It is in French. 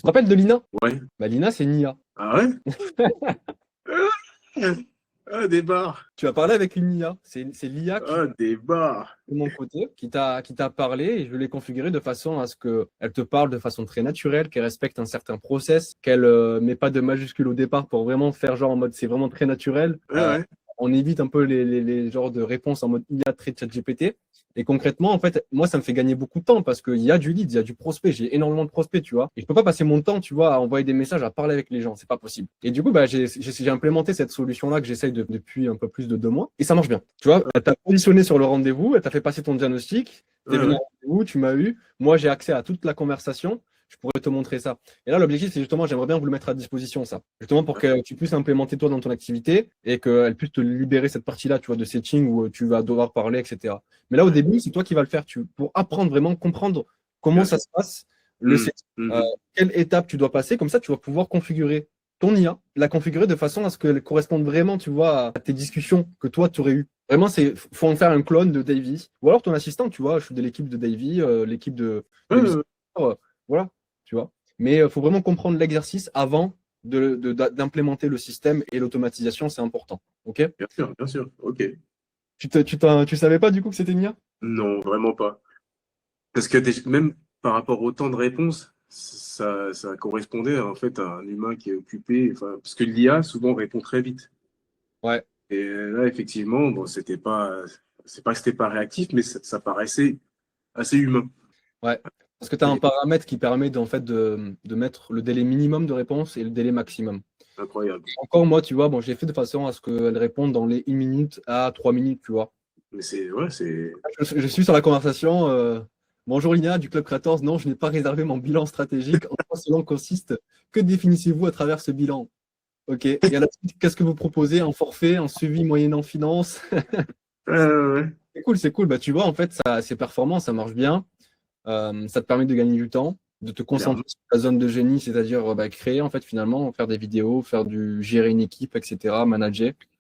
Tu te rappelles de Lina? Ouais. Bah, Lina, c'est une IA. Ah ouais? Ah, des barres. Tu as parlé avec une IA. C'est l'IA qui Ah, des barres. de mon côté, qui t'a parlé et je l'ai configuré de façon à ce qu'elle te parle de façon très naturelle, qu'elle respecte un certain process, qu'elle met pas de majuscule au départ pour vraiment faire genre en mode c'est vraiment très naturel. Ouais, ouais. On évite un peu les genres de réponses en mode IA très ChatGPT. Et concrètement, en fait, moi, ça me fait gagner beaucoup de temps parce qu'il y a du lead, il y a du prospect. J'ai énormément de prospects, tu vois. Et je peux pas passer mon temps, tu vois, à envoyer des messages, à parler avec les gens. C'est pas possible. Et du coup, bah, j'ai implémenté cette solution-là que j'essaye depuis un peu plus de 2 mois. Et ça marche bien. Tu vois, elle t'a positionné sur le rendez-vous, elle t'a fait passer ton diagnostic. T'es Ouais, venu ouais. au rendez-vous, tu m'as eu. Moi, j'ai accès à toute la conversation. Je pourrais te montrer ça. Et là, l'objectif, c'est justement, j'aimerais bien vous le mettre à disposition, ça. Justement, pour que tu puisses implémenter toi dans ton activité et qu'elle puisse te libérer cette partie-là, tu vois, de setting où tu vas devoir parler, etc. Mais là, au Ouais. début, c'est toi qui vas le faire pour apprendre vraiment, comprendre comment Bien ça sûr. se passe, le Hum, setting, hum, quelle étape tu dois passer. Comme ça, tu vas pouvoir configurer ton IA, la configurer de façon à ce qu'elle corresponde vraiment, tu vois, à tes discussions que toi, tu aurais eues. Vraiment, faut en faire un clone de Davy. Ou alors ton assistant, tu vois, je suis de l'équipe de Davy, l'équipe de Ouais, Lucie, ouais. voilà, tu vois. Mais il faut vraiment comprendre l'exercice avant d'implémenter le système et l'automatisation, c'est important. OK? Bien sûr, bien sûr. Ok. Tu savais pas du coup que c'était une IA? Non, vraiment pas. Parce que même par rapport au temps de réponse, ça correspondait en fait à un humain qui est occupé. Enfin, parce que l'IA souvent répond très vite. Ouais, Et là, effectivement, bon, c'est pas que c'était pas réactif, mais ça paraissait assez humain. ouais. Parce que tu as un Et paramètre qui permet en fait de mettre le délai minimum de réponse et le délai maximum. incroyable. Encore moi, tu vois, bon, j'ai fait de façon à ce qu'elle réponde dans les 1 minute à 3 minutes, tu vois. Mais ouais, c'est. Je suis sur la conversation. Bonjour Lina du Club 14. Non, je n'ai pas réservé mon bilan stratégique. En quoi cela consiste? Que définissez-vous à travers ce bilan? Ok. Et à la suite, qu'est-ce que vous proposez? Un forfait, un suivi moyennant finance? Ouais. C'est cool, c'est cool. Bah, tu vois, en fait, ça, c'est performant, ça marche bien. Ça te permet de gagner du temps, de te concentrer Clairement. sur ta zone de génie, c'est-à-dire bah, créer, en fait, finalement, faire des vidéos, gérer une équipe, etc., manager.